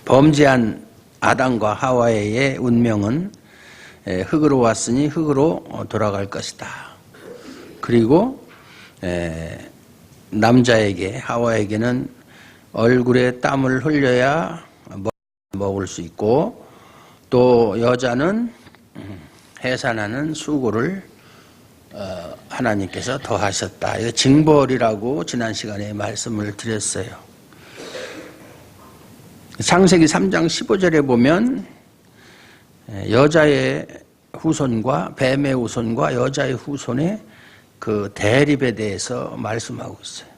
범죄한 아담과 하와의 운명은 흙으로 왔으니 흙으로 돌아갈 것이다. 그리고 남자에게, 하와에게는 얼굴에 땀을 흘려야 먹을 수 있고, 또 여자는 해산하는 수고를 하나님께서 더하셨다. 이거 징벌이라고 지난 시간에 말씀을 드렸어요. 창세기 3장 15절에 보면 여자의 후손과 뱀의 후손과 여자의 후손의 그 대립에 대해서 말씀하고 있어요.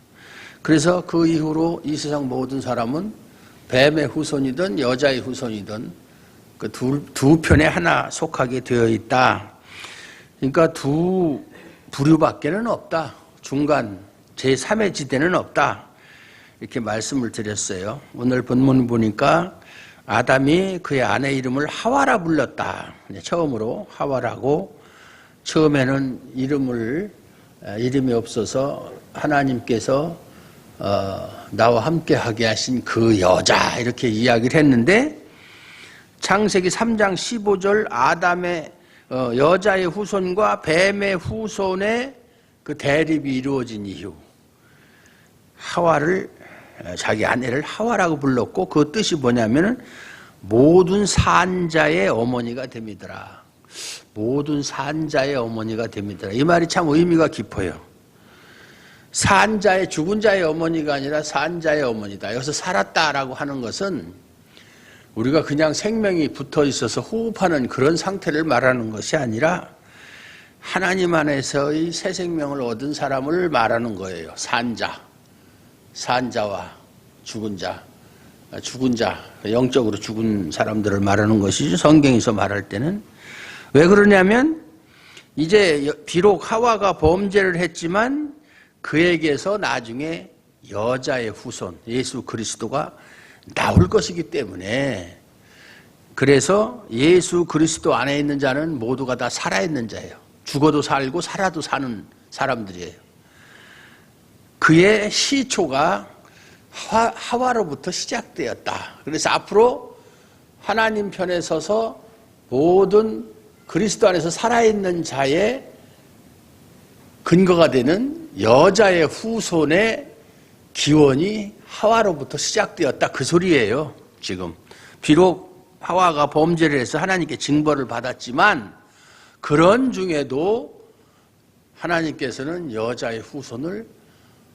그래서 그 이후로 이 세상 모든 사람은 뱀의 후손이든 여자의 후손이든 그 두 편에 하나 속하게 되어 있다. 그러니까 두 부류밖에는 없다. 중간 제3의 지대는 없다. 이렇게 말씀을 드렸어요. 오늘 본문 보니까 아담이 그의 아내 이름을 하와라 불렀다. 처음으로 하와라고, 처음에는 이름이 없어서 하나님께서 나와 함께하게 하신 그 여자, 이렇게 이야기를 했는데, 창세기 3장 15절 아담의 여자의 후손과 뱀의 후손의 그 대립이 이루어진 이후 하와를, 자기 아내를 하와라고 불렀고, 그 뜻이 뭐냐면은 모든 산자의 어머니가 됩니다라. 모든 산자의 어머니가 됩니다라. 이 말이 참 의미가 깊어요. 산자의, 죽은 자의 어머니가 아니라 산자의 어머니다. 여기서 살았다라고 하는 것은 우리가 그냥 생명이 붙어 있어서 호흡하는 그런 상태를 말하는 것이 아니라 하나님 안에서의 새 생명을 얻은 사람을 말하는 거예요. 산자와 죽은 자, 영적으로 죽은 사람들을 말하는 것이죠. 성경에서 말할 때는. 왜 그러냐면 이제 비록 하와가 범죄를 했지만 그에게서 나중에 여자의 후손 예수 그리스도가 나올 것이기 때문에, 그래서 예수 그리스도 안에 있는 자는 모두가 다 살아있는 자예요. 죽어도 살고 살아도 사는 사람들이에요. 그의 시초가 하와로부터 시작되었다. 그래서 앞으로 하나님 편에 서서 모든 그리스도 안에서 살아있는 자의 근거가 되는 여자의 후손의 기원이 하와로부터 시작되었다. 그 소리예요. 지금 비록 하와가 범죄를 해서 하나님께 징벌을 받았지만 그런 중에도 하나님께서는 여자의 후손을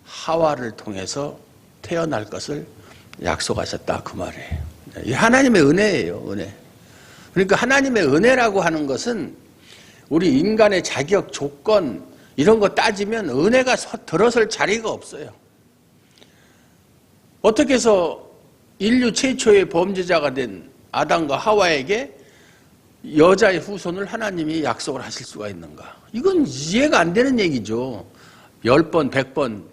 하와를 통해서 태어날 것을 약속하셨다. 그 말이에요. 이 하나님의 은혜예요. 은혜. 그러니까 하나님의 은혜라고 하는 것은 우리 인간의 자격, 조건 이런 거 따지면 은혜가 들어설 자리가 없어요. 어떻게 해서 인류 최초의 범죄자가 된 아담과 하와에게 여자의 후손을 하나님이 약속을 하실 수가 있는가? 이건 이해가 안 되는 얘기죠. 10번, 100번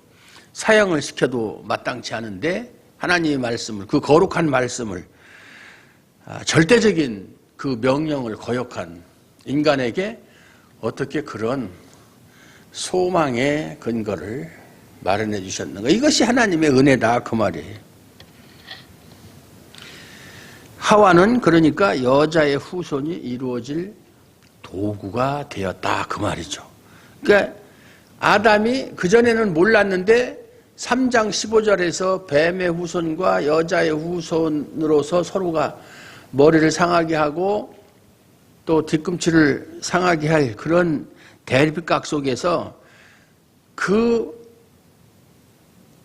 사형을 시켜도 마땅치 않은데 하나님의 말씀을, 그 거룩한 말씀을, 절대적인 그 명령을 거역한 인간에게 어떻게 그런 소망의 근거를 마련해 주셨는가? 이것이 하나님의 은혜다. 그 말이에요. 하와는 그러니까 여자의 후손이 이루어질 도구가 되었다. 그 말이죠. 그러니까 아담이 그전에는 몰랐는데 3장 15절에서 뱀의 후손과 여자의 후손으로서 서로가 머리를 상하게 하고 또 뒤꿈치를 상하게 할 그런 대립각 속에서 그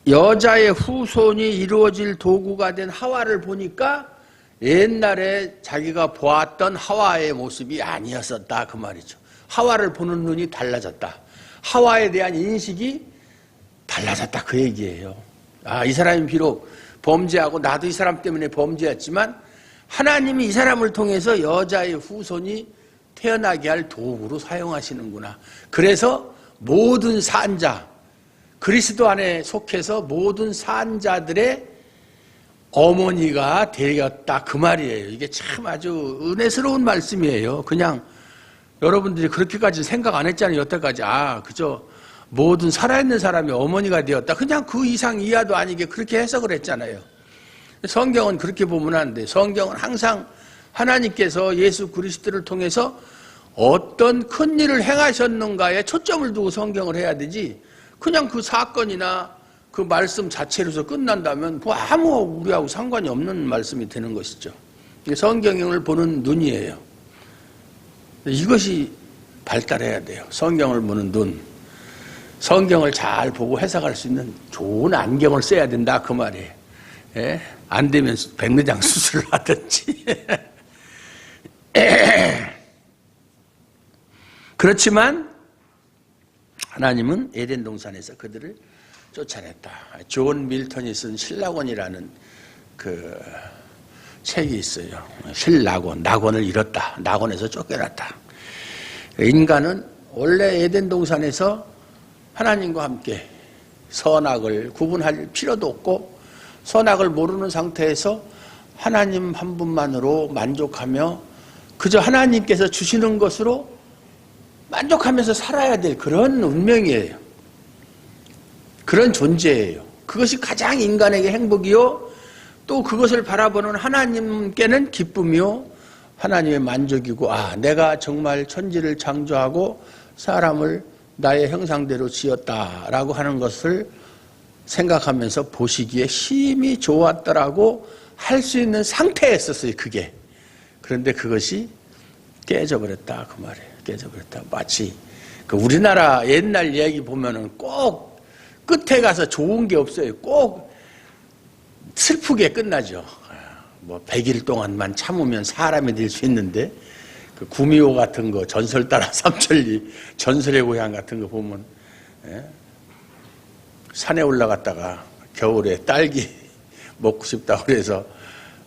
여자의 후손이 이루어질 도구가 된 하와를 보니까 옛날에 자기가 보았던 하와의 모습이 아니었었다. 그 말이죠. 하와를 보는 눈이 달라졌다. 하와에 대한 인식이 달라졌다. 그 얘기예요. 이 사람이 비록 범죄하고 나도 이 사람 때문에 범죄했지만 하나님이 이 사람을 통해서 여자의 후손이 태어나게 할 도구로 사용하시는구나. 그래서 모든 산자, 그리스도 안에 속해서 모든 산자들의 어머니가 되었다. 그 말이에요. 이게 참 아주 은혜스러운 말씀이에요. 그냥 여러분들이 그렇게까지 생각 안 했잖아요. 여태까지. 그저 모든 살아있는 사람이 어머니가 되었다. 그냥 그 이상 이하도 아니게 그렇게 해석을 했잖아요. 성경은 그렇게 보면 안 돼. 성경은 항상 하나님께서 예수 그리스도를 통해서 어떤 큰 일을 행하셨는가에 초점을 두고 성경을 해야 되지, 그냥 그 사건이나 그 말씀 자체로서 끝난다면 뭐 아무 우리하고 상관이 없는 말씀이 되는 것이죠. 성경을 보는 눈이에요. 이것이 발달해야 돼요. 성경을 보는 눈. 성경을 잘 보고 해석할 수 있는 좋은 안경을 써야 된다 그 말이에요. 예? 안 되면 백내장 수술을 하든지. 그렇지만 하나님은 에덴 동산에서 그들을 쫓아냈다. 존 밀턴이 쓴 신낙원이라는 그 책이 있어요. 신낙원, 낙원을 잃었다. 낙원에서 쫓겨났다. 인간은 원래 에덴 동산에서 하나님과 함께 선악을 구분할 필요도 없고 선악을 모르는 상태에서 하나님 한 분만으로 만족하며 그저 하나님께서 주시는 것으로 만족하면서 살아야 될 그런 운명이에요. 그런 존재예요. 그것이 가장 인간에게 행복이요, 또 그것을 바라보는 하나님께는 기쁨이요, 하나님의 만족이고, 아, 내가 정말 천지를 창조하고 사람을 나의 형상대로 지었다라고 하는 것을 생각하면서 보시기에 심히 좋았더라고 할 수 있는 상태에 있었어요, 그게. 그런데 그것이 깨져버렸다 그 말이에요. 깨져버렸다. 마치 그 우리나라 옛날 이야기 보면은 꼭 끝에 가서 좋은 게 없어요. 꼭 슬프게 끝나죠. 뭐 100일 동안만 참으면 사람이 될 수 있는데, 그 구미호 같은 거, 전설 따라 삼천리, 전설의 고향 같은 거 보면, 예? 산에 올라갔다가 겨울에 딸기 먹고 싶다고 그래서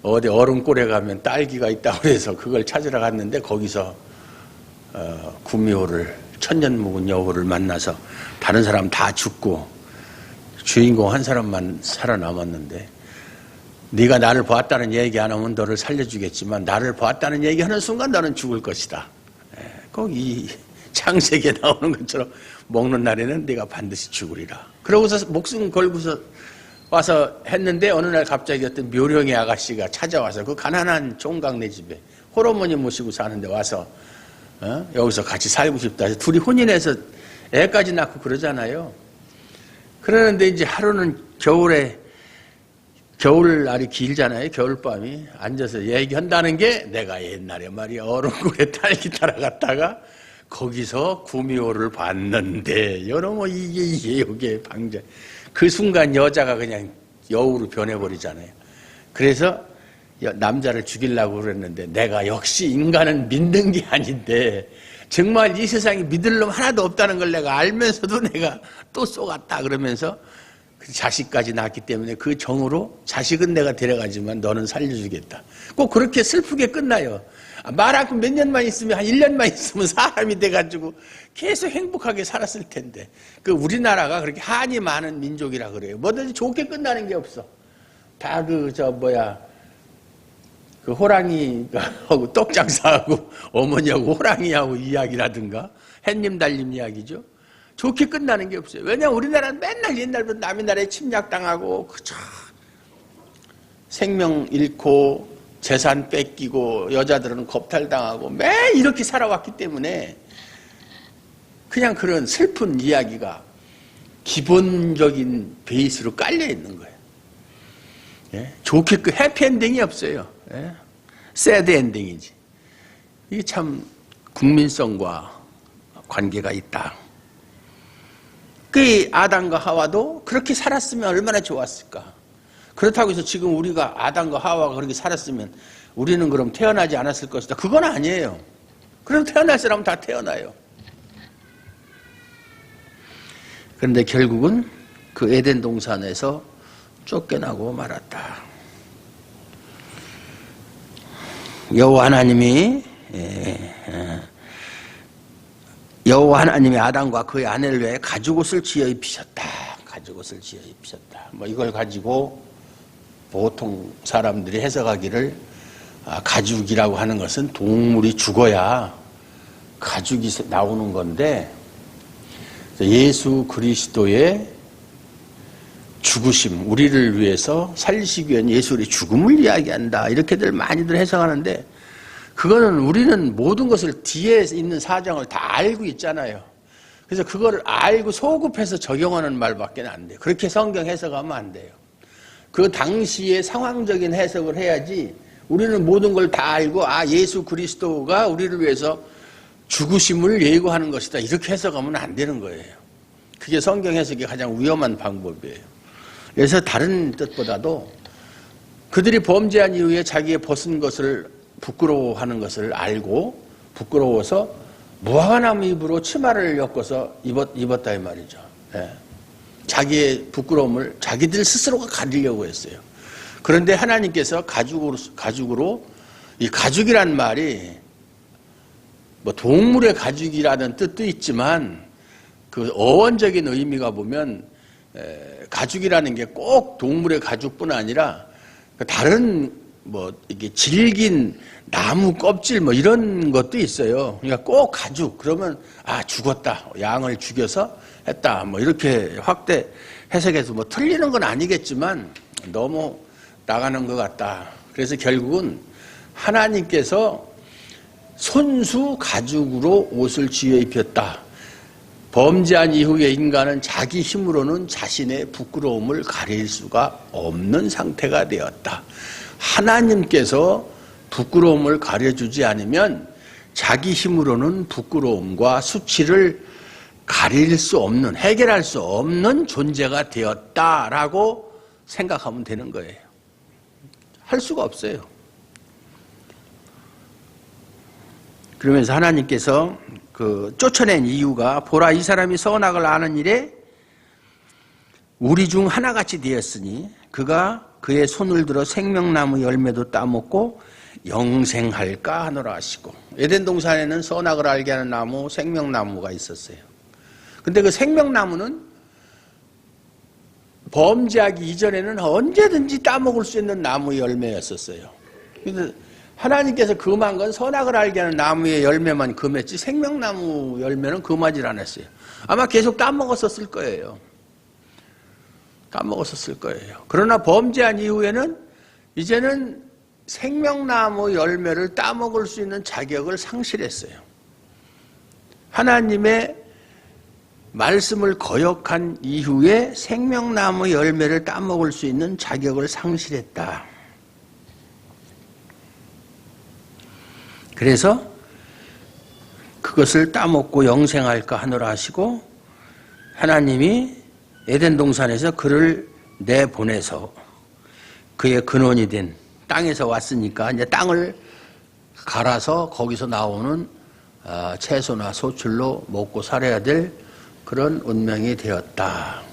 어디 얼음골에 가면 딸기가 있다고 그래서 그걸 찾으러 갔는데, 거기서 구미호를, 천년 묵은 여우를 만나서 다른 사람 다 죽고 주인공 한 사람만 살아남았는데, 네가 나를 보았다는 얘기 안 하면 너를 살려주겠지만 나를 보았다는 얘기하는 순간 너는 죽을 것이다. 꼭 이 창세기에 나오는 것처럼 먹는 날에는 네가 반드시 죽으리라. 그러고서 목숨 걸고서 와서 했는데, 어느 날 갑자기 어떤 묘령의 아가씨가 찾아와서 그 가난한 종각네 집에 홀어머니 모시고 사는데 와서 여기서 같이 살고 싶다 해서 둘이 혼인해서 애까지 낳고 그러잖아요. 그러는데 이제 하루는 겨울날이 길잖아요. 겨울밤이 앉아서 얘기한다는 게, 내가 옛날에 말이야 얼음굴에 딸기 따라갔다가 거기서 구미호를 봤는데, 여러분 이게 방자. 그 순간 여자가 그냥 여우로 변해버리잖아요. 그래서 남자를 죽이려고 그랬는데, 내가 역시 인간은 믿는 게 아닌데 정말 이 세상에 믿을 놈 하나도 없다는 걸 내가 알면서도 내가 또 쏘갔다 그러면서 자식까지 낳았기 때문에 그 정으로 자식은 내가 데려가지만 너는 살려주겠다. 꼭 그렇게 슬프게 끝나요. 말 않고 몇 년만 있으면, 한 1년만 있으면 사람이 돼가지고 계속 행복하게 살았을 텐데, 그 우리나라가 그렇게 한이 많은 민족이라 그래요. 뭐든지 좋게 끝나는 게 없어. 다 그 호랑이하고 떡장사하고 어머니하고 호랑이하고 이야기라든가 햇님 달님 이야기죠. 좋게 끝나는 게 없어요. 왜냐하면 우리나라는 맨날 옛날부터 남의 나라에 침략당하고 그저 생명 잃고 재산 뺏기고 여자들은 겁탈당하고 매일 이렇게 살아왔기 때문에 그냥 그런 슬픈 이야기가 기본적인 베이스로 깔려 있는 거예요. 예? 좋게 해피엔딩이 없어요. 예? 새드 엔딩이지. 이게 참 국민성과 관계가 있다. 그 아담과 하와도 그렇게 살았으면 얼마나 좋았을까. 그렇다고 해서 지금 우리가 아담과 하와가 그렇게 살았으면 우리는 그럼 태어나지 않았을 것이다. 그건 아니에요. 그럼 태어날 사람은 다 태어나요. 그런데 결국은 그 에덴 동산에서 쫓겨나고 말았다. 여호와 하나님이 아담과 그의 아내를 위해 가죽옷을 지어 입히셨다. 가죽옷을 지어 입히셨다. 뭐 이걸 가지고 보통 사람들이 해석하기를, 가죽이라고 하는 것은 동물이 죽어야 가죽이 나오는 건데, 예수 그리스도의 죽으심, 우리를 위해서 살리시기 위한 예수의 죽음을 이야기한다. 이렇게들 많이들 해석하는데 그거는 우리는 모든 것을 뒤에 있는 사정을 다 알고 있잖아요. 그래서 그걸 알고 소급해서 적용하는 말밖에 안 돼요. 그렇게 성경 해석하면 안 돼요. 그 당시에 상황적인 해석을 해야지 우리는 모든 걸 다 알고 예수 그리스도가 우리를 위해서 죽으심을 예고하는 것이다. 이렇게 해석하면 안 되는 거예요. 그게 성경 해석이 가장 위험한 방법이에요. 그래서 다른 뜻보다도 그들이 범죄한 이후에 자기의 벗은 것을 부끄러워하는 것을 알고 부끄러워서 무화과나무 잎으로 치마를 엮어서 입었다 이 말이죠. 예. 자기의 부끄러움을 자기들 스스로가 가리려고 했어요. 그런데 하나님께서 가죽으로 이 가죽이란 말이 뭐 동물의 가죽이라는 뜻도 있지만 그 어원적인 의미가 보면 가죽이라는 게 꼭 동물의 가죽뿐 아니라 다른 뭐 이게 질긴 나무 껍질 뭐 이런 것도 있어요. 그러니까 꼭 가죽 그러면 죽었다, 양을 죽여서 했다 뭐 이렇게 확대 해석해서 뭐 틀리는 건 아니겠지만 너무 나가는 것 같다. 그래서 결국은 하나님께서 손수 가죽으로 옷을 쥐어 입혔다. 범죄한 이후에 인간은 자기 힘으로는 자신의 부끄러움을 가릴 수가 없는 상태가 되었다. 하나님께서 부끄러움을 가려주지 않으면 자기 힘으로는 부끄러움과 수치를 가릴 수 없는, 해결할 수 없는 존재가 되었다라고 생각하면 되는 거예요. 할 수가 없어요. 그러면서 하나님께서 쫓아낸 이유가 보라 이 사람이 선악을 아는 일에 우리 중 하나같이 되었으니 그가 그의 손을 들어 생명나무 열매도 따먹고 영생할까 하노라 하시고 에덴 동산에는 선악을 알게 하는 나무 생명나무가 있었어요. 근데 그 생명나무는 범죄하기 이전에는 언제든지 따먹을 수 있는 나무 열매였었어요. 그래서 하나님께서 금한 건 선악을 알게 하는 나무의 열매만 금했지 생명나무 열매는 금하지 않았어요. 아마 계속 따먹었었을 거예요. 따먹었었을 거예요. 그러나 범죄한 이후에는 이제는 생명나무 열매를 따먹을 수 있는 자격을 상실했어요. 하나님의 말씀을 거역한 이후에 생명나무 열매를 따먹을 수 있는 자격을 상실했다. 그래서 그것을 따먹고 영생할까 하노라 하시고 하나님이 에덴 동산에서 그를 내보내서 그의 근원이 된 땅에서 왔으니까 이제 땅을 갈아서 거기서 나오는 채소나 소출로 먹고 살아야 될 그런 운명이 되었다.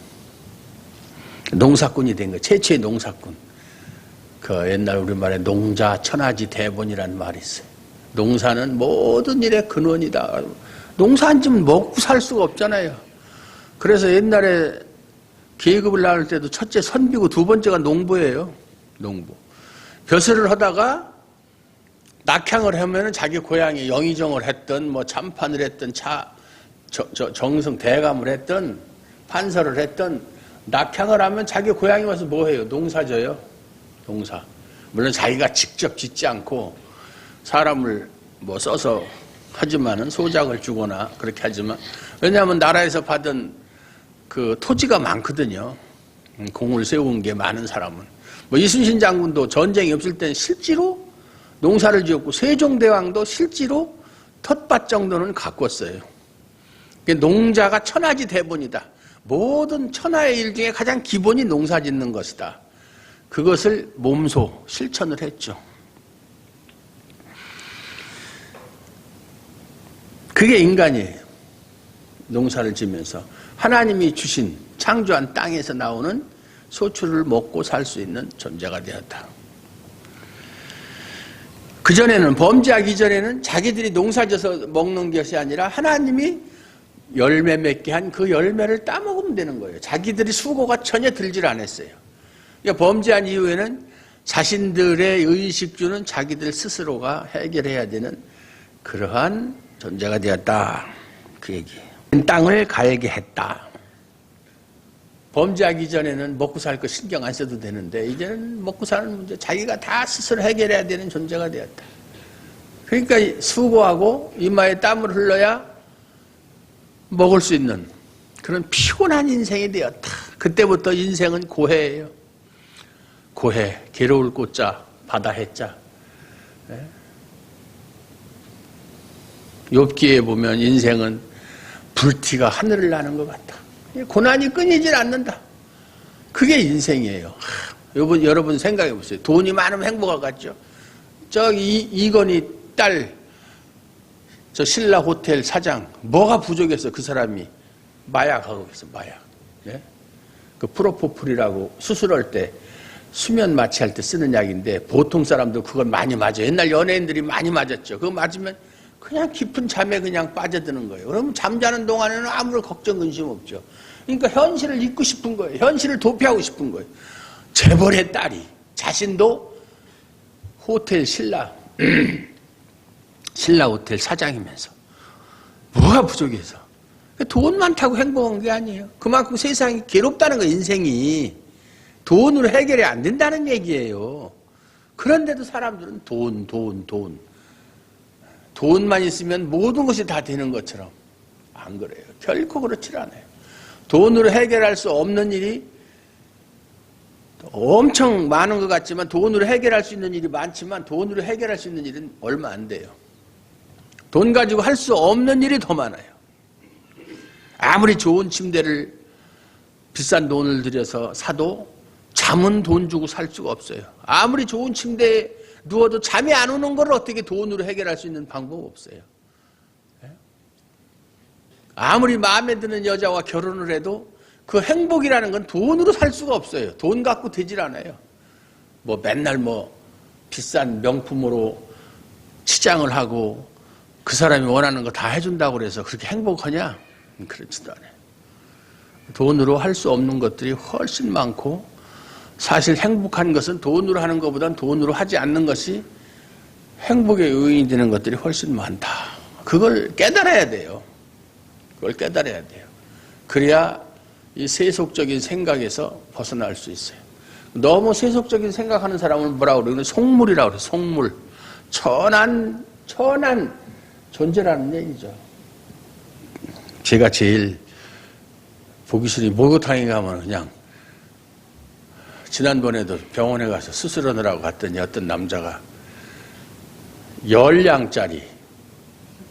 농사꾼이 된 거예요. 최초의 농사꾼. 그 옛날 우리말에 농자 천하지 대본이라는 말이 있어요. 농사는 모든 일의 근원이다. 농사 안 지면 먹고 살 수가 없잖아요. 그래서 옛날에 계급을 나눌 때도 첫째 선비고 두 번째가 농부예요. 농부. 벼슬을 하다가 낙향을 하면은 자기 고향에 영의정을 했던 뭐 참판을 했던 정성 대감을 했던 판서를 했던 낙향을 하면 자기 고향에 와서 뭐 해요? 농사져요. 농사. 물론 자기가 직접 짓지 않고 사람을 뭐 써서 하지만은 소작을 주거나 그렇게 하지만 왜냐하면 나라에서 받은 그 토지가 많거든요. 공을 세운 게 많은 사람은. 뭐 이순신 장군도 전쟁이 없을 때는 실제로 농사를 지었고 세종대왕도 실제로 텃밭 정도는 가꿨어요. 농자가 천하지 대본이다. 모든 천하의 일 중에 가장 기본이 농사 짓는 것이다. 그것을 몸소 실천을 했죠. 그게 인간이에요. 농사를 지면서 하나님이 주신 창조한 땅에서 나오는 소출을 먹고 살 수 있는 존재가 되었다. 그전에는 범죄하기 이전에는 자기들이 농사져서 먹는 것이 아니라 하나님이 열매 맺게 한 그 열매를 따먹으면 되는 거예요. 자기들이 수고가 전혀 들질 않았어요. 그러니까 범죄한 이후에는 자신들의 의식주는 자기들 스스로가 해결해야 되는 그러한 존재가 되었다. 그 얘기예요. 땅을 갈게 했다. 범죄하기 전에는 먹고 살 거 신경 안 써도 되는데 이제는 먹고 사는 문제 자기가 다 스스로 해결해야 되는 존재가 되었다. 그러니까 수고하고 이마에 땀을 흘러야 먹을 수 있는 그런 피곤한 인생이 되었다. 그때부터 인생은 고해예요. 고해, 괴로울 꽃자, 바다 해자. 욥기에 보면 인생은 불티가 하늘을 나는 것 같다. 고난이 끊이질 않는다. 그게 인생이에요. 여러분 생각해 보세요. 돈이 많으면 행복할 것 같죠? 저기 이건희 딸, 저 신라 호텔 사장, 뭐가 부족해서 그 사람이 마약하고 있어, 마약. 네? 그 프로포폴이라고 수술할 때, 수면 마취할 때 쓰는 약인데, 보통 사람도 그걸 많이 맞아요. 옛날 연예인들이 많이 맞았죠. 그거 맞으면 그냥 깊은 잠에 그냥 빠져드는 거예요. 그러면 잠자는 동안에는 아무런 걱정, 근심 없죠. 그러니까 현실을 잊고 싶은 거예요. 현실을 도피하고 싶은 거예요. 재벌의 딸이, 자신도 호텔 신라 호텔 사장이면서 뭐가 부족해서 돈 많다고 행복한 게 아니에요. 그만큼 세상이 괴롭다는 거, 인생이 돈으로 해결이 안 된다는 얘기예요. 그런데도 사람들은 돈만 있으면 모든 것이 다 되는 것처럼 안 그래요. 결코 그렇지 않아요. 돈으로 해결할 수 없는 일이 엄청 많은 것 같지만, 돈으로 해결할 수 있는 일이 많지만 돈으로 해결할 수 있는 일은 얼마 안 돼요. 돈 가지고 할 수 없는 일이 더 많아요. 아무리 좋은 침대를 비싼 돈을 들여서 사도 잠은 돈 주고 살 수가 없어요. 아무리 좋은 침대에 누워도 잠이 안 오는 걸 어떻게 돈으로 해결할 수 있는 방법 없어요. 아무리 마음에 드는 여자와 결혼을 해도 그 행복이라는 건 돈으로 살 수가 없어요. 돈 갖고 되질 않아요. 뭐 맨날 뭐 비싼 명품으로 치장을 하고 그 사람이 원하는 거 다 해준다고 그래서 그렇게 행복하냐? 그렇지도 않아요. 돈으로 할 수 없는 것들이 훨씬 많고, 사실 행복한 것은 돈으로 하는 것보단 돈으로 하지 않는 것이 행복의 요인이 되는 것들이 훨씬 많다. 그걸 깨달아야 돼요. 그걸 깨달아야 돼요. 그래야 이 세속적인 생각에서 벗어날 수 있어요. 너무 세속적인 생각하는 사람을 뭐라고 그러면 속물이라고 그래요. 속물. 천한 존재라는 얘기죠. 제가 제일 보기 싫은 목욕탕에 가면 그냥, 지난번에도 병원에 가서 수술하느라고 갔더니 어떤 남자가 10량짜리인가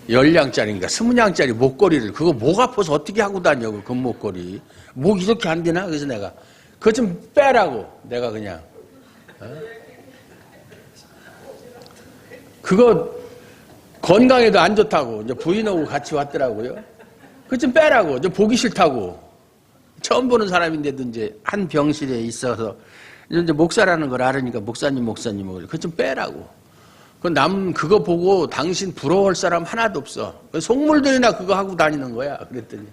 20량짜리 목걸이를, 그거 목 아파서 어떻게 하고 다녀, 그 목걸이. 목 이렇게 안 되나? 그래서 내가 그거 좀 빼라고, 내가 그냥. 그거 건강에도 안 좋다고 이제 부인하고 같이 왔더라고요. 그거 좀 빼라고, 이제 보기 싫다고. 처음 보는 사람인데도 이제 한 병실에 있어서 이제 목사라는 걸 알으니까 목사님 그거 좀 빼라고. 그거 보고 당신 부러워할 사람 하나도 없어. 속물들이나 그거 하고 다니는 거야. 그랬더니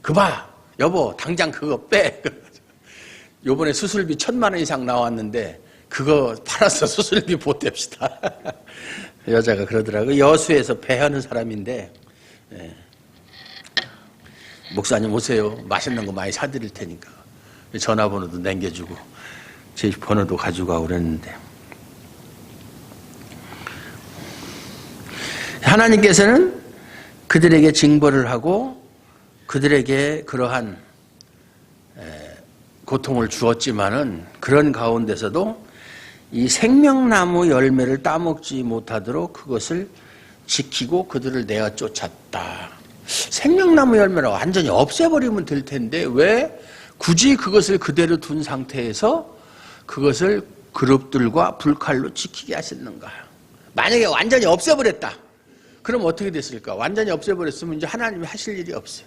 그봐 여보 당장 그거 빼. 요번에 수술비 1,000만 원 이상 나왔는데 그거 팔아서 수술비 보탭시다. 여자가 그러더라고요. 여수에서 배하는 사람인데, 예. 목사님 오세요. 맛있는 거 많이 사드릴 테니까. 전화번호도 남겨주고 제 번호도 가지고 가고 그랬는데, 하나님께서는 그들에게 징벌을 하고 그들에게 그러한 고통을 주었지만은, 그런 가운데서도 이 생명나무 열매를 따먹지 못하도록 그것을 지키고 그들을 내어 쫓았다. 생명나무 열매를 완전히 없애버리면 될 텐데 왜 굳이 그것을 그대로 둔 상태에서 그것을 그룹들과 불칼로 지키게 하셨는가? 만약에 완전히 없애버렸다. 그럼 어떻게 됐을까? 완전히 없애버렸으면 이제 하나님이 하실 일이 없어요.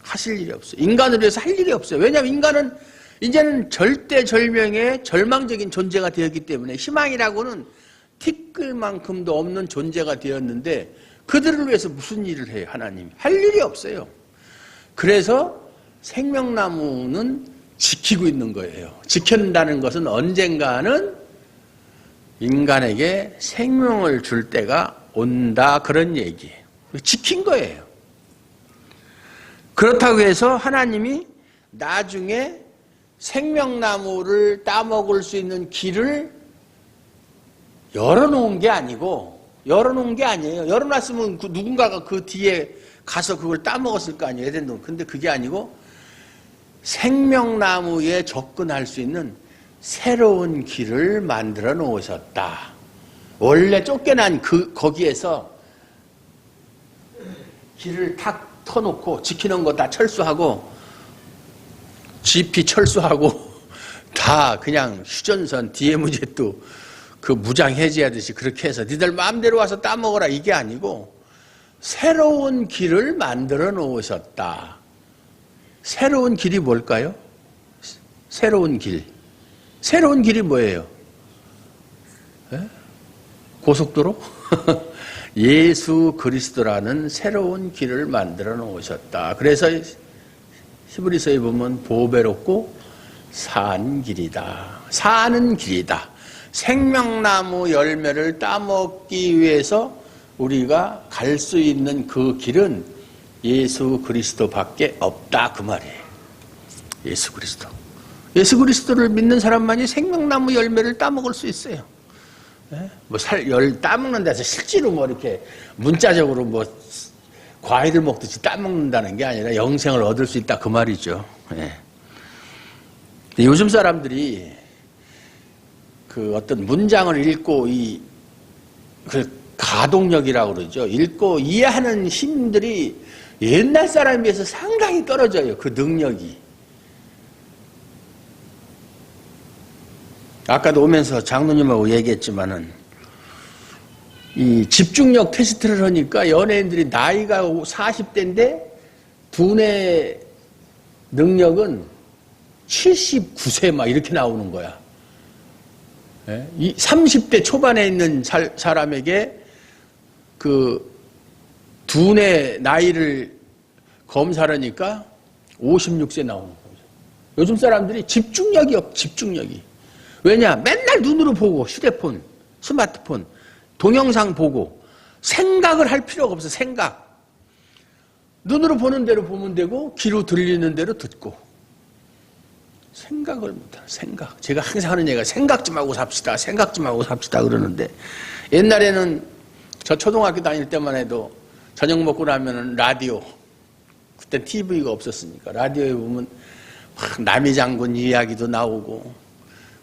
하실 일이 없어요. 인간으로 해서 할 일이 없어요. 왜냐하면 인간은 이제는 절대절명의 절망적인 존재가 되었기 때문에 희망이라고는 티끌만큼도 없는 존재가 되었는데, 그들을 위해서 무슨 일을 해요? 하나님이 할 일이 없어요. 그래서 생명나무는 지키고 있는 거예요. 지킨다는 것은 언젠가는 인간에게 생명을 줄 때가 온다, 그런 얘기예요. 지킨 거예요. 그렇다고 해서 하나님이 나중에 생명나무를 따먹을 수 있는 길을 열어놓은 게 아니고, 열어놓은 게 아니에요. 열어놨으면 누군가가 그 뒤에 가서 그걸 따먹었을 거 아니에요, 에덴동. 근데 그게 아니고 생명나무에 접근할 수 있는 새로운 길을 만들어 놓으셨다. 원래 쫓겨난 거기에서 길을 탁 터놓고 지키는 거 다 철수하고 GP 철수하고 다 그냥 휴전선 뒤에 문제도 그 무장 해제하듯이 그렇게 해서 니들 마음대로 와서 따먹어라 이게 아니고 새로운 길을 만들어 놓으셨다. 새로운 길이 뭘까요? 새로운 길. 새로운 길이 뭐예요? 에? 고속도로? 예수 그리스도라는 새로운 길을 만들어 놓으셨다. 그래서 히브리서에 보면 보배롭고 산 길이다. 사는 길이다. 생명나무 열매를 따먹기 위해서 우리가 갈 수 있는 그 길은 예수 그리스도밖에 없다 그 말이에요. 예수 그리스도. 예수 그리스도를 믿는 사람만이 생명나무 열매를 따먹을 수 있어요. 뭐 따먹는다 해서 실제로 뭐 이렇게 문자적으로 뭐 과일을 먹듯이 따먹는다는 게 아니라 영생을 얻을 수 있다 그 말이죠. 요즘 사람들이 그 어떤 문장을 읽고 그 가동력이라고 그러죠. 읽고 이해하는 힘들이 옛날 사람에 비해서 상당히 떨어져요. 그 능력이. 아까도 오면서 장로님하고 얘기했지만은 이 집중력 테스트를 하니까 연예인들이 나이가 40대인데 두뇌 능력은 79세 막 이렇게 나오는 거야. 이 30대 초반에 있는 사람에게 그 두뇌 나이를 검사를 하니까 56세 나오는 거죠. 요즘 사람들이 집중력이 없, 집중력이. 왜냐? 맨날 눈으로 보고 휴대폰, 스마트폰, 동영상 보고 생각을 할 필요가 없어. 생각. 눈으로 보는 대로 보면 되고 귀로 들리는 대로 듣고 생각을 못하는 생각. 제가 항상 하는 얘기가 생각 좀 하고 삽시다. 생각 좀 하고 삽시다 그러는데 옛날에는 저 초등학교 다닐 때만 해도 저녁 먹고 나면은 라디오 그때 TV가 없었으니까 라디오에 보면 막 남이장군 이야기도 나오고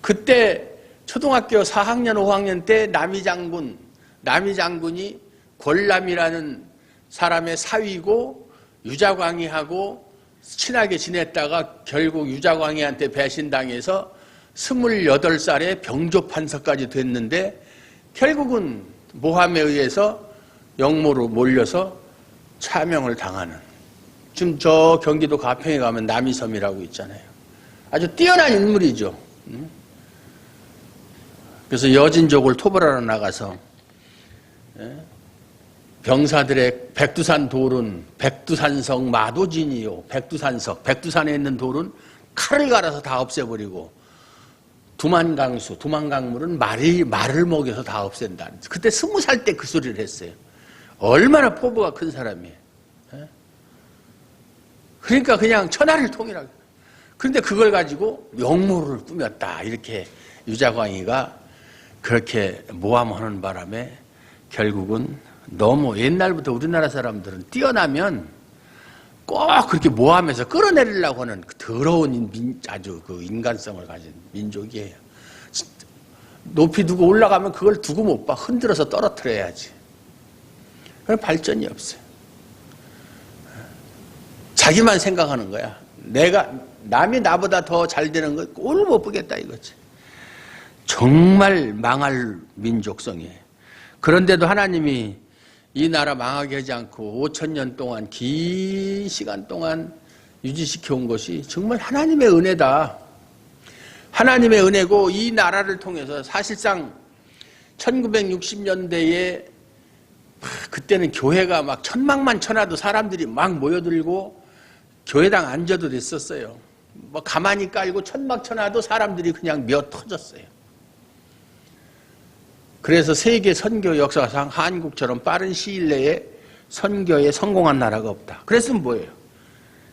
그때 초등학교 4학년 5학년 때 남이장군이 권람이라는 사람의 사위고 유자광이하고 친하게 지냈다가 결국 유자광이한테 배신당해서 28살에 병조판서까지 됐는데 결국은 모함에 의해서 영모로 몰려서 차명을 당하는 지금 저 경기도 가평에 가면 남이섬이라고 있잖아요. 아주 뛰어난 인물이죠. 그래서 여진족을 토벌하러 나가서 병사들의 백두산 돌은 백두산성 마도진이요. 백두산석. 백두산에 있는 돌은 칼을 갈아서 다 없애버리고 두만강물은 말을 먹여서 다 없앤다. 그때 20살 때 그 소리를 했어요. 얼마나 포부가 큰 사람이에요. 그러니까 그냥 천하를 통일하게. 그런데 그걸 가지고 영모를 꾸몄다. 이렇게 유자광이가 그렇게 모함하는 바람에 결국은 너무 옛날부터 우리나라 사람들은 뛰어나면 꼭 그렇게 모함해서 끌어내리려고 하는 그 더러운 아주 그 인간성을 가진 민족이에요. 높이 두고 올라가면 그걸 두고 못 봐. 흔들어서 떨어뜨려야지. 그럼 발전이 없어요. 자기만 생각하는 거야. 남이 나보다 더 잘 되는 거 꼴을 못 보겠다 이거지. 정말 망할 민족성이에요. 그런데도 하나님이 이 나라 망하게 하지 않고 5,000년 동안 긴 시간 동안 유지시켜 온 것이 정말 하나님의 은혜다. 하나님의 은혜고 이 나라를 통해서 사실상 1960년대에 그때는 교회가 막 천막만 쳐놔도 사람들이 막 모여들고 교회당 앉아도 됐었어요. 뭐 가만히 깔고 천막 쳐놔도 사람들이 그냥 몇 터졌어요. 그래서 세계 선교 역사상 한국처럼 빠른 시일 내에 선교에 성공한 나라가 없다. 그랬으면 뭐예요?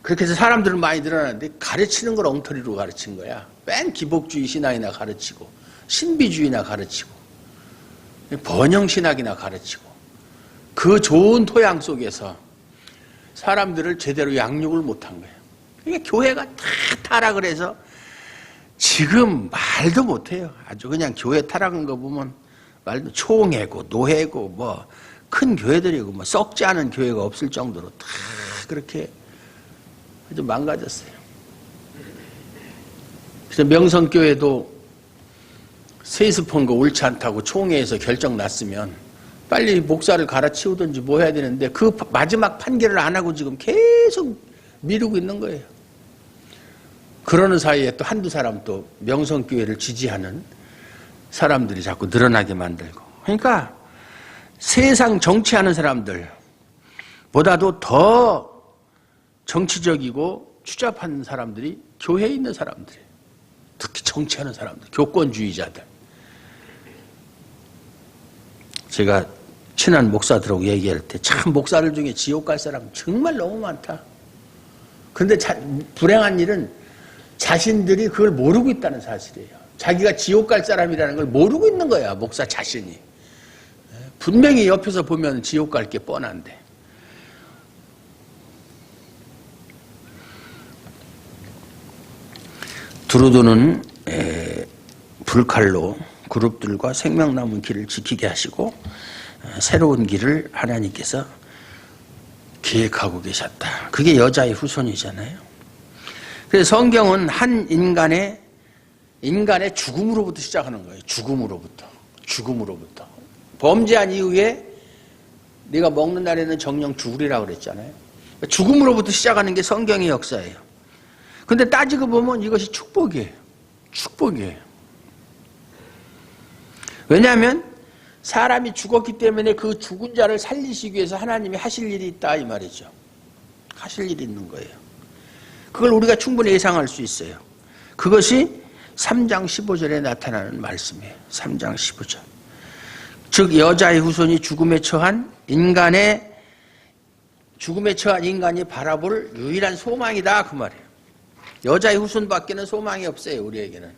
그렇게 해서 사람들은 많이 늘어나는데 가르치는 걸 엉터리로 가르친 거야. 맨 기복주의 신앙이나 가르치고 신비주의나 가르치고 번영신학이나 가르치고 그 좋은 토양 속에서 사람들을 제대로 양육을 못한 거예요. 그러니까 교회가 다 타락을 해서 지금 말도 못해요. 아주 그냥 교회 타락한 거 보면 말도 총회고 노회고 뭐 큰 교회들이고 뭐 썩지 않은 교회가 없을 정도로 다 그렇게 아주 망가졌어요. 그래서 명성교회도 세습한 거 옳지 않다고 총회에서 결정 났으면 빨리 목사를 갈아치우든지 뭐 해야 되는데 그 마지막 판결을 안 하고 지금 계속 미루고 있는 거예요. 그러는 사이에 또 한두 사람 또 명성교회를 지지하는 사람들이 자꾸 늘어나게 만들고. 그러니까 세상 정치하는 사람들보다도 더 정치적이고 추잡한 사람들이 교회에 있는 사람들이에요. 특히 정치하는 사람들, 교권주의자들. 제가 친한 목사들하고 얘기할 때 참 목사들 중에 지옥 갈 사람 정말 너무 많다. 그런데 불행한 일은 자신들이 그걸 모르고 있다는 사실이에요. 자기가 지옥 갈 사람이라는 걸 모르고 있는 거야, 목사 자신이. 분명히 옆에서 보면 지옥 갈 게 뻔한데. 두루두는 불칼로 그룹들과 생명 남은 길을 지키게 하시고 새로운 길을 하나님께서 계획하고 계셨다. 그게 여자의 후손이잖아요. 그래서 성경은 한 인간의 죽음으로부터 시작하는 거예요. 죽음으로부터. 범죄한 이후에 네가 먹는 날에는 정령 죽으리라고 그랬잖아요. 죽음으로부터 시작하는 게 성경의 역사예요. 근데 따지고 보면 이것이 축복이에요. 왜냐하면 사람이 죽었기 때문에 그 죽은 자를 살리시기 위해서 하나님이 하실 일이 있다 이 말이죠. 하실 일이 있는 거예요. 그걸 우리가 충분히 예상할 수 있어요. 그것이 3장 15절에 나타나는 말씀이에요. 3장 15절. 즉 여자의 후손이 죽음에 처한 인간이 바라볼 유일한 소망이다 그 말이에요. 여자의 후손밖에는 소망이 없어요. 우리에게는.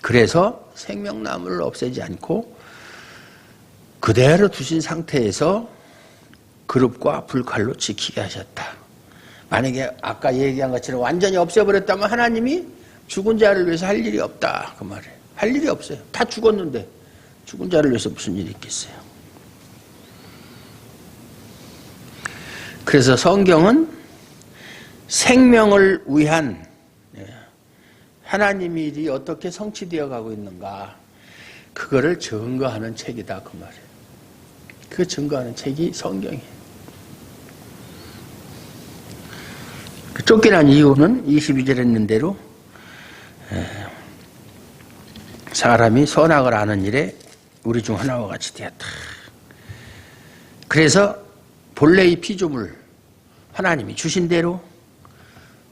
그래서 생명나무를 없애지 않고 그대로 두신 상태에서 그룹과 불칼로 지키게 하셨다. 만약에 아까 얘기한 것처럼 완전히 없애버렸다면 하나님이 죽은 자를 위해서 할 일이 없다 그 말이에요. 할 일이 없어요. 다 죽었는데 죽은 자를 위해서 무슨 일이 있겠어요. 그래서 성경은 생명을 위한 하나님의 일이 어떻게 성취되어 가고 있는가 그거를 증거하는 책이다 그 말이에요. 그 증거하는 책이 성경이에요. 쫓겨난 이유는 22절에 있는 대로 사람이 선악을 아는 일에 우리 중 하나와 같이 되었다. 그래서 본래의 피조물 하나님이 주신 대로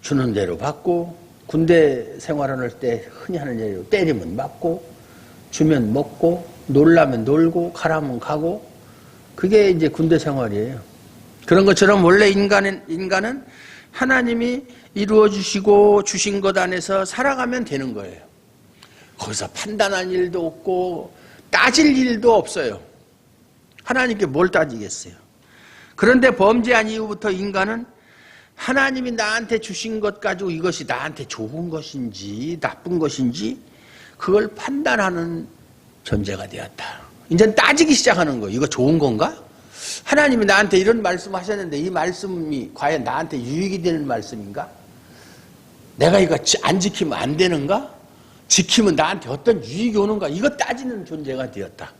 주는 대로 받고 군대 생활할 때 흔히 하는 예로 때리면 맞고 주면 먹고 놀라면 놀고 가라면 가고 그게 이제 군대 생활이에요. 그런 것처럼 원래 인간은 하나님이 이루어 주시고 주신 것 안에서 살아가면 되는 거예요. 거기서 판단할 일도 없고 따질 일도 없어요. 하나님께 뭘 따지겠어요. 그런데 범죄한 이후부터 인간은 하나님이 나한테 주신 것 가지고 이것이 나한테 좋은 것인지 나쁜 것인지 그걸 판단하는 존재가 되었다. 이제 따지기 시작하는 거예요. 이거 좋은 건가? 하나님이 나한테 이런 말씀하셨는데 이 말씀이 과연 나한테 유익이 되는 말씀인가? 내가 이거 안 지키면 안 되는가? 지키면 나한테 어떤 유익이 오는가? 이거 따지는 존재가 되었다.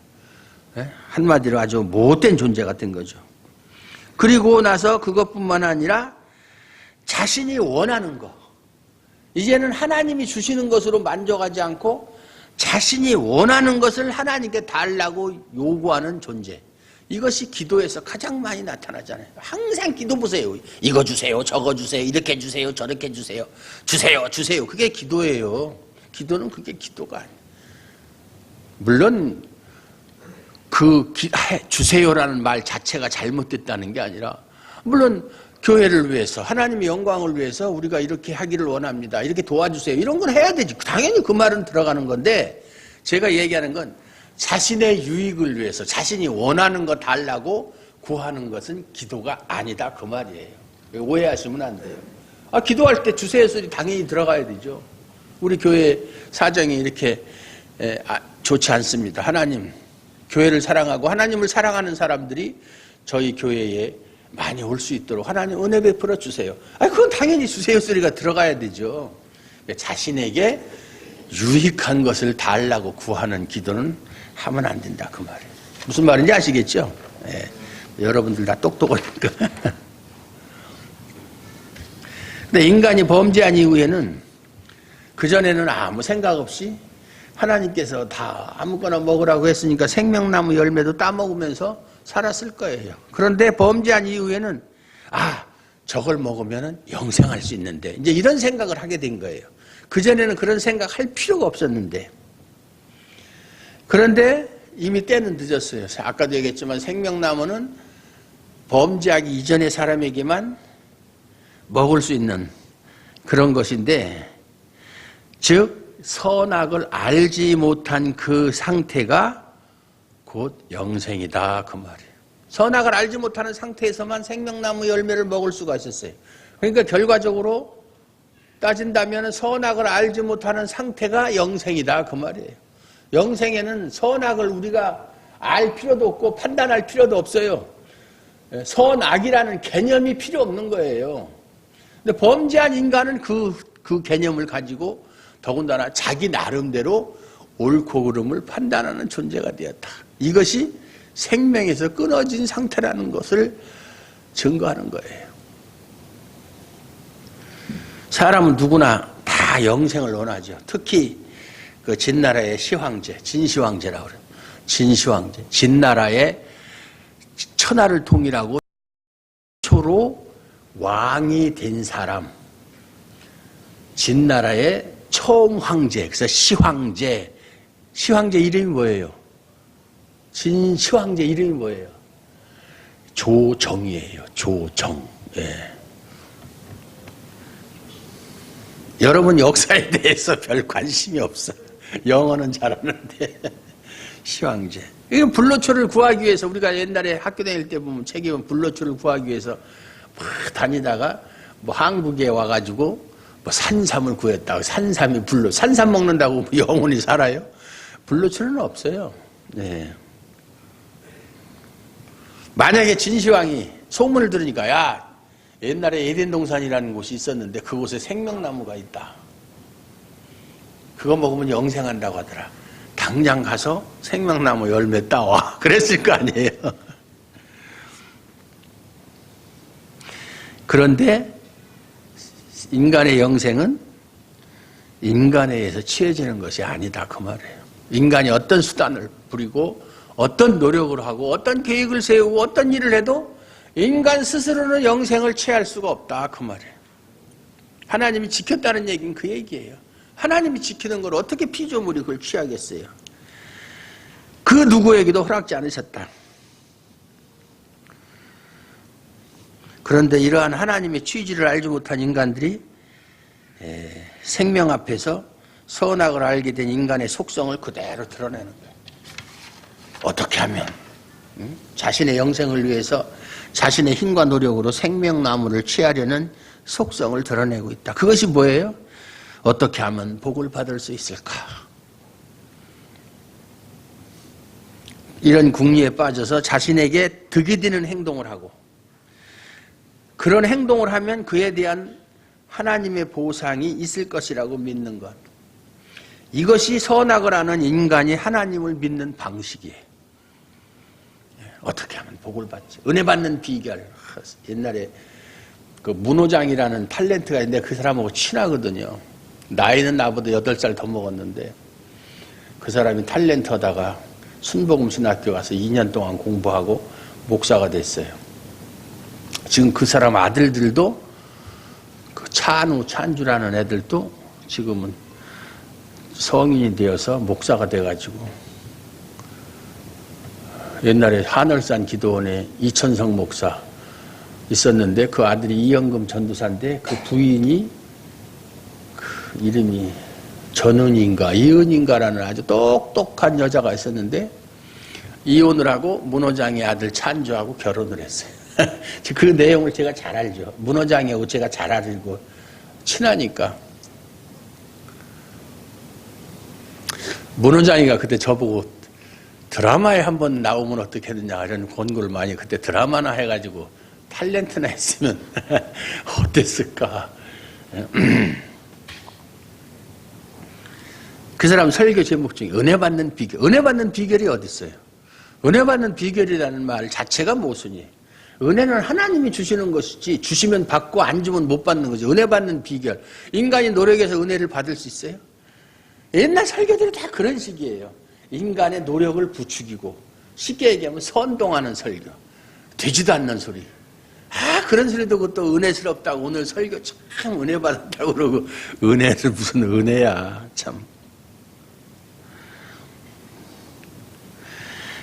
한마디로 아주 못된 존재가 된 거죠. 그리고 나서 그것뿐만 아니라 자신이 원하는 거. 이제는 하나님이 주시는 것으로 만족하지 않고 자신이 원하는 것을 하나님께 달라고 요구하는 존재. 이것이 기도에서 가장 많이 나타나잖아요. 항상 기도 보세요. 이거 주세요, 저거 주세요, 이렇게 주세요, 저렇게 주세요. 주세요. 그게 기도예요. 기도는 그게 기도가 아니에요. 물론 주세요라는 말 자체가 잘못됐다는 게 아니라 물론 교회를 위해서 하나님의 영광을 위해서 우리가 이렇게 하기를 원합니다. 이렇게 도와주세요. 이런 건 해야 되지. 당연히 그 말은 들어가는 건데 제가 얘기하는 건 자신의 유익을 위해서 자신이 원하는 거 달라고 구하는 것은 기도가 아니다 그 말이에요. 오해하시면 안 돼요. 기도할 때 주세요 소리 당연히 들어가야 되죠. 우리 교회 사정이 이렇게 좋지 않습니다. 하나님, 교회를 사랑하고 하나님을 사랑하는 사람들이 저희 교회에 많이 올 수 있도록 하나님 은혜 베풀어 주세요. 그건 당연히 주세요 소리가 들어가야 되죠. 자신에게 유익한 것을 달라고 구하는 기도는 하면 안 된다 그 말이에요. 무슨 말인지 아시겠죠? 네. 여러분들 다 똑똑하니까. 근데 인간이 범죄한 이후에는 그전에는 아무 생각 없이 하나님께서 다 아무거나 먹으라고 했으니까 생명나무 열매도 따먹으면서 살았을 거예요. 그런데 범죄한 이후에는 저걸 먹으면 영생할 수 있는데 이제 이런 생각을 하게 된 거예요. 그전에는 그런 생각할 필요가 없었는데 그런데 이미 때는 늦었어요. 아까도 얘기했지만 생명나무는 범죄하기 이전의 사람에게만 먹을 수 있는 그런 것인데 즉 선악을 알지 못한 그 상태가 곧 영생이다 그 말이에요. 선악을 알지 못하는 상태에서만 생명나무 열매를 먹을 수가 있었어요. 그러니까 결과적으로 따진다면 선악을 알지 못하는 상태가 영생이다 그 말이에요. 영생에는 선악을 우리가 알 필요도 없고 판단할 필요도 없어요. 선악이라는 개념이 필요 없는 거예요. 근데 범죄한 인간은 그 개념을 가지고 더군다나 자기 나름대로 옳고 그름을 판단하는 존재가 되었다. 이것이 생명에서 끊어진 상태라는 것을 증거하는 거예요. 사람은 누구나 다 영생을 원하죠. 특히 그 진나라의 시황제, 진시황제라고 그래요. 진시황제, 진나라의 천하를 통일하고 초로 왕이 된 사람, 진나라의 처음 황제, 그래서 시황제. 시황제 이름이 뭐예요? 진시황제 이름이 뭐예요? 조정이에요. 조정. 예. 여러분 역사에 대해서 별 관심이 없어. 영어는 잘하는데 시황제. 이건 불로초를 구하기 위해서 우리가 옛날에 학교 다닐 때 보면 책에 보면 불로초를 구하기 위해서 막 다니다가 뭐 한국에 와가지고 뭐 산삼을 구했다고 산삼이 불로 산삼 먹는다고 영원히 살아요? 불로초는 없어요. 네. 만약에 진시황이 소문을 들으니까 야 옛날에 에덴동산이라는 곳이 있었는데 그곳에 생명나무가 있다. 그거 먹으면 영생한다고 하더라. 당장 가서 생명나무 열매 따와. 그랬을 거 아니에요. 그런데 인간의 영생은 인간에 의해서 취해지는 것이 아니다 그 말이에요. 인간이 어떤 수단을 부리고 어떤 노력을 하고 어떤 계획을 세우고 어떤 일을 해도 인간 스스로는 영생을 취할 수가 없다 그 말이에요. 하나님이 지켰다는 얘기는 그 얘기예요. 하나님이 지키는 걸 어떻게 피조물이 그걸 취하겠어요. 그 누구에게도 허락지 않으셨다. 그런데 이러한 하나님의 취지를 알지 못한 인간들이 생명 앞에서 선악을 알게 된 인간의 속성을 그대로 드러내는 거예요. 어떻게 하면 자신의 영생을 위해서 자신의 힘과 노력으로 생명나무를 취하려는 속성을 드러내고 있다. 그것이 뭐예요? 어떻게 하면 복을 받을 수 있을까? 이런 궁리에 빠져서 자신에게 득이 되는 행동을 하고 그런 행동을 하면 그에 대한 하나님의 보상이 있을 것이라고 믿는 것. 이것이 선악을 아는 인간이 하나님을 믿는 방식이에요. 어떻게 하면 복을 받지? 은혜 받는 비결. 옛날에 그 문호장이라는 탤런트가 있는데 그 사람하고 친하거든요. 나이는 나보다 8살 더 먹었는데 그 사람이 탤런트하다가 순복음신학교 가서 2년 동안 공부하고 목사가 됐어요. 지금 그 사람 아들들도 그 찬우, 찬주라는 애들도 지금은 성인이 되어서 목사가 돼가지고 옛날에 하늘산 기도원의 이천성 목사 있었는데 그 아들이 이영금 전도사인데 그 부인이 그 이름이 전은인가 이은인가라는 아주 똑똑한 여자가 있었는데 이혼을 하고 문호장의 아들 찬조하고 결혼을 했어요. 그 내용을 제가 잘 알죠. 문호장이하고 제가 잘 알고 친하니까. 문호장이가 그때 저보고 드라마에 한번 나오면 어떻게 되냐 이런 권고를 많이 그때 드라마나 해가지고 탤런트나 했으면 어땠을까. 그 사람 설교 제목 중에 은혜 받는 비결. 은혜 받는 비결이 어디 있어요? 은혜 받는 비결이라는 말 자체가 모순이에요. 은혜는 하나님이 주시는 것이지 주시면 받고 안 주면 못 받는 거지. 은혜 받는 비결. 인간이 노력해서 은혜를 받을 수 있어요? 옛날 설교들이 다 그런 식이에요. 인간의 노력을 부추기고 쉽게 얘기하면 선동하는 설교. 되지도 않는 소리. 그런 소리 듣고 또 은혜스럽다고 오늘 설교 참 은혜 받았다고 그러고 은혜는 무슨 은혜야 참.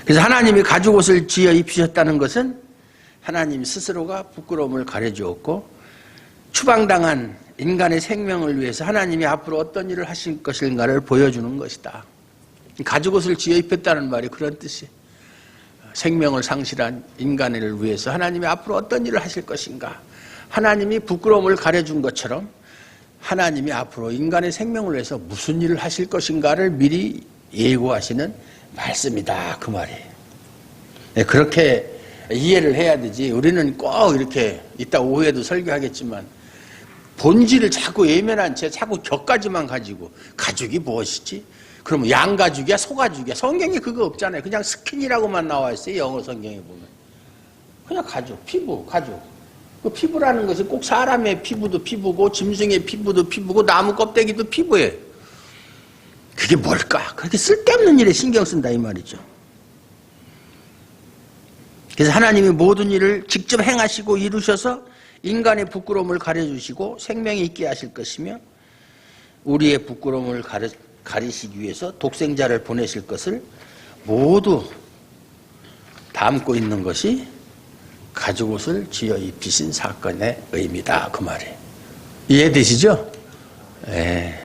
그래서 하나님이 가죽옷을 지어 입히셨다는 것은 하나님 스스로가 부끄러움을 가려주었고 추방당한 인간의 생명을 위해서 하나님이 앞으로 어떤 일을 하실 것인가를 보여주는 것이다. 가죽옷을 지어 입혔다는 말이 그런 뜻이에요. 생명을 상실한 인간을 위해서 하나님이 앞으로 어떤 일을 하실 것인가. 하나님이 부끄러움을 가려준 것처럼 하나님이 앞으로 인간의 생명을 위해서 무슨 일을 하실 것인가를 미리 예고하시는 말씀이다 그 말이에요. 네, 그렇게 이해를 해야 되지. 우리는 꼭 이렇게 이따 오후에도 설교하겠지만 본질을 자꾸 예면한 채 자꾸 격가지만 가지고 가죽이 무엇이지? 그러면 양가죽이야 소가죽이야? 성경에 그거 없잖아요. 그냥 스킨이라고만 나와 있어요. 영어 성경에 보면. 그냥 가죽, 피부, 가죽. 그 피부라는 것이 꼭 사람의 피부도 피부고 짐승의 피부도 피부고 나무 껍데기도 피부예요. 그게 뭘까? 그렇게 쓸데없는 일에 신경 쓴다 이 말이죠. 그래서 하나님이 모든 일을 직접 행하시고 이루셔서 인간의 부끄러움을 가려주시고 생명이 있게 하실 것이며 우리의 부끄러움을 가리시기 위해서 독생자를 보내실 것을 모두 담고 있는 것이 가죽옷을 지어 입히신 사건의 의미다 그 말이에요. 이해되시죠? 예.